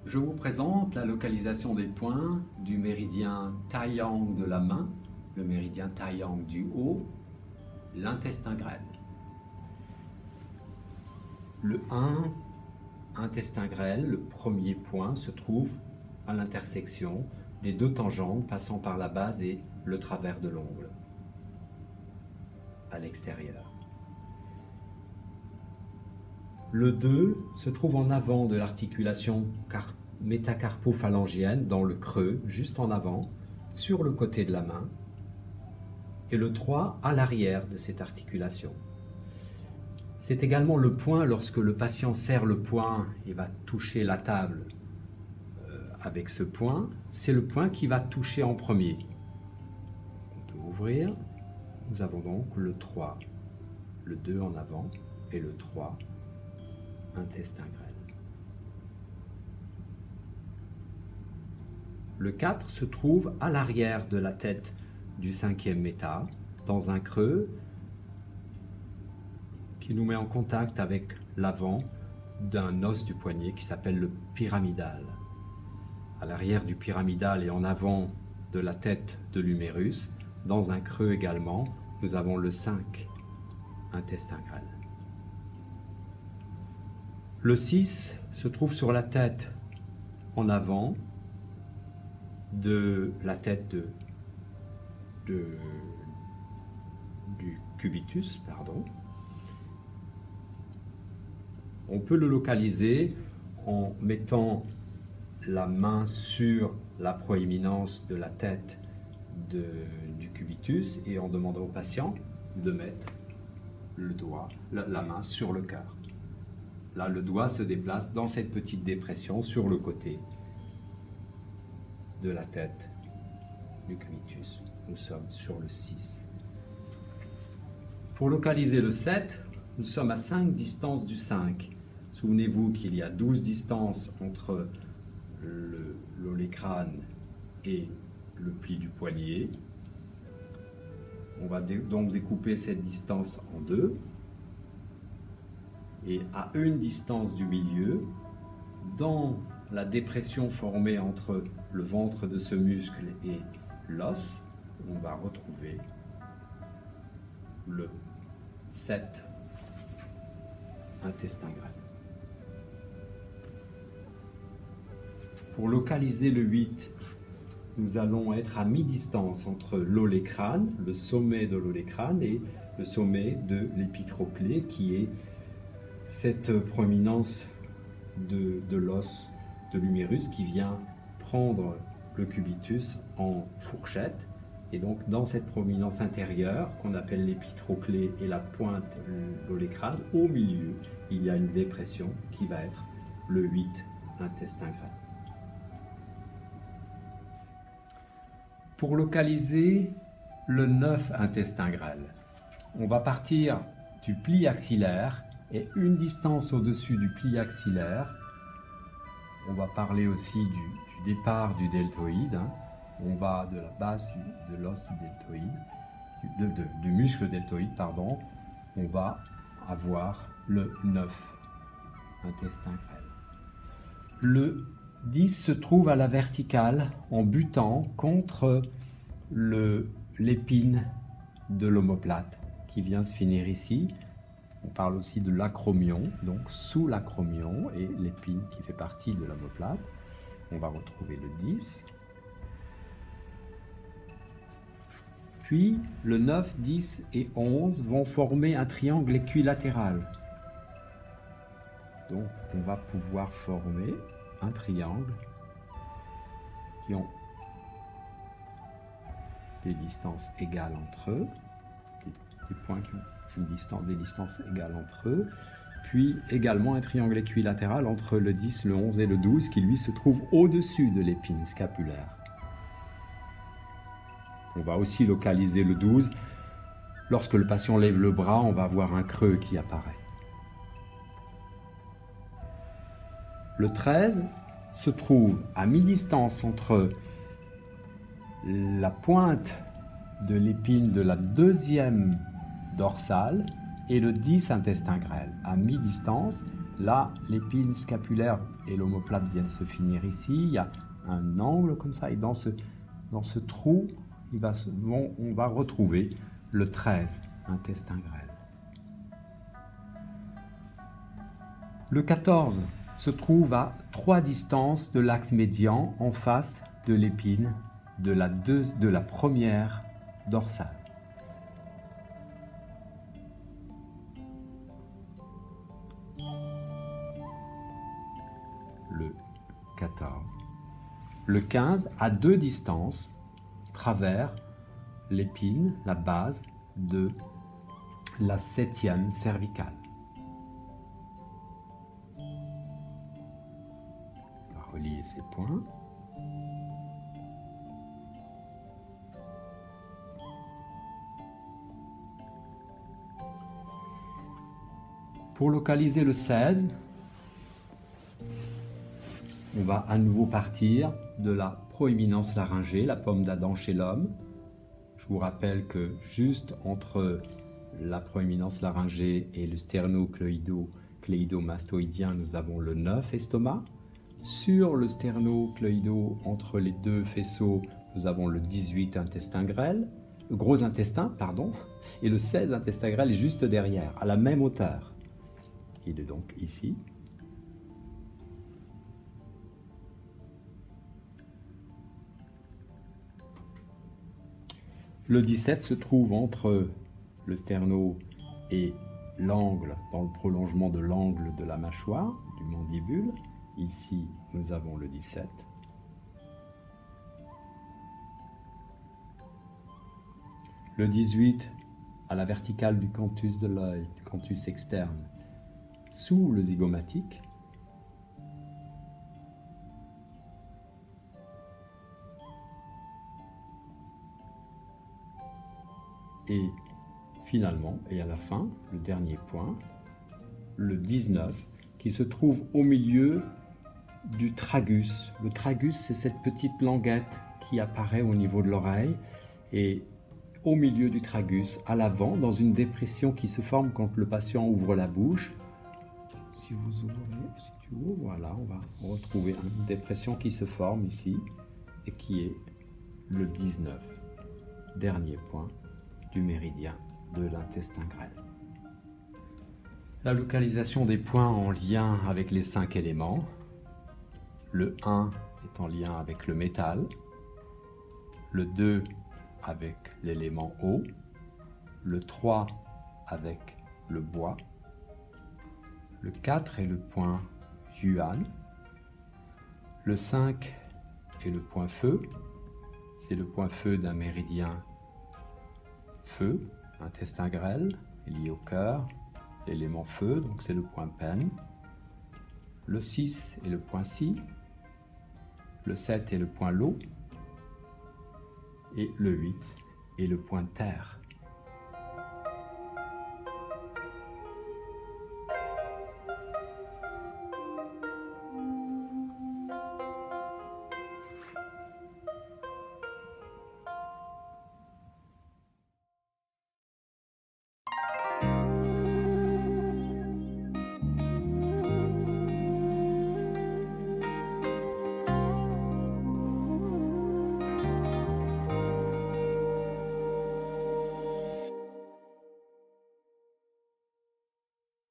Je vous présente la localisation des points du méridien taille-angle de la main, le méridien taille-angle du haut, l'intestin grêle. Le 1, intestin grêle, le premier point, se trouve à l'intersection des deux tangentes passant par la base et le travers de l'ongle, à l'extérieur. Le 2 se trouve en avant de l'articulation métacarpophalangienne, dans le creux, juste en avant, sur le côté de la main, et le 3 à l'arrière de cette articulation. C'est également le point lorsque le patient serre le poing et va toucher la table avec ce point, c'est le point qui va toucher en premier. On peut ouvrir, nous avons donc le 3, le 2 en avant et le 3, intestin grêle. Le 4 se trouve à l'arrière de la tête du 5e méta, dans un creux qui nous met en contact avec l'avant d'un os du poignet qui s'appelle le pyramidal. À l'arrière du pyramidal et en avant de la tête de l'humérus, dans un creux également, nous avons le 5, intestin grêle. Le 6 se trouve sur la tête en avant de la tête du cubitus, On peut le localiser en mettant la main sur la proéminence de la tête du cubitus et en demandant au patient de mettre le doigt, la main sur le cœur. Là, le doigt se déplace dans cette petite dépression sur le côté de la tête du cubitus. Nous sommes sur le 6. Pour localiser le 7, nous sommes à 5 distances du 5. Souvenez-vous qu'il y a 12 distances entre l'olécrâne et le pli du poignet. On va donc découper cette distance en deux. Et à une distance du milieu, dans la dépression formée entre le ventre de ce muscle et l'os, on va retrouver le 7, intestin grêle. Pour localiser le 8, nous allons être à mi-distance entre l'olécrâne, le sommet de l'olécrâne, et le sommet de l'épitroclé, qui est cette proéminence de l'os de l'humérus qui vient prendre le cubitus en fourchette. Et donc dans cette proéminence intérieure, qu'on appelle l'épitroclé et la pointe de l'olécrâne, au milieu, il y a une dépression qui va être le 8, intestin grêle. Pour localiser le 9, intestin grêle, on va partir du pli axillaire et une distance au-dessus du pli axillaire. On va parler aussi du départ du deltoïde. On va de la base de l'os du deltoïde, du muscle deltoïde, pardon. On va avoir le 9, intestin grêle. Le 10 se trouve à la verticale en butant contre l'épine de l'omoplate qui vient se finir ici. On parle aussi de l'acromion, donc sous l'acromion et l'épine qui fait partie de l'omoplate. On va retrouver le 10. Puis le 9, 10 et 11 vont former un triangle équilatéral. Donc on va pouvoir former un triangle qui ont des distances égales entre eux, des points qui ont des distances égales entre eux, puis également un triangle équilatéral entre le 10, le 11 et le 12 qui lui se trouve au-dessus de l'épine scapulaire. On va aussi localiser le 12. Lorsque le patient lève le bras, on va voir un creux qui apparaît. Le 13 se trouve à mi-distance entre la pointe de l'épine de la deuxième dorsale et le 10, intestin grêle, à mi-distance, là, l'épine scapulaire et l'omoplate viennent se finir ici. Il y a un angle comme ça, et dans ce trou, on va retrouver le 13, intestin grêle. Le 14 se trouve à 3 distances de l'axe médian en face de l'épine de la première dorsale. Le 14. Le 15 à 2 distances travers l'épine, la base de la 7e cervicale. On va relier ces points. Pour localiser le 16, on va à nouveau partir de la proéminence laryngée, la pomme d'Adam chez l'homme. Je vous rappelle que juste entre la proéminence laryngée et le sternocléido-mastoïdien, nous avons le 9 estomac. Sur le sternocléido, entre les deux faisceaux, nous avons le 18 intestin grêle, le gros intestin, pardon, et le 16 intestin grêle est juste derrière, à la même hauteur. Il est donc ici. Le 17 se trouve entre le sterno et l'angle, dans le prolongement de l'angle de la mâchoire, du mandibule. Ici, nous avons le 17. Le 18, à la verticale du canthus de l'œil, du canthus externe, sous le zygomatique. Et finalement, et à la fin, le dernier point, le 19, qui se trouve au milieu du tragus. Le tragus, c'est cette petite languette qui apparaît au niveau de l'oreille, et au milieu du tragus, à l'avant, dans une dépression qui se forme quand le patient ouvre la bouche. Si tu ouvres, voilà, on va retrouver une dépression qui se forme ici, et qui est le 19, dernier point du méridien de l'intestin grêle. La localisation des points en lien avec les 5 éléments. Le 1 est en lien avec le métal, le 2 avec l'élément eau, le 3 avec le bois, le 4 est le point Yuan, le 5 est le point feu, c'est le point feu d'un méridien feu, intestin grêle, lié au cœur, l'élément feu, donc c'est le point pen. Le 6 est le point si, le 7 est le point l'eau, et le 8 est le point terre.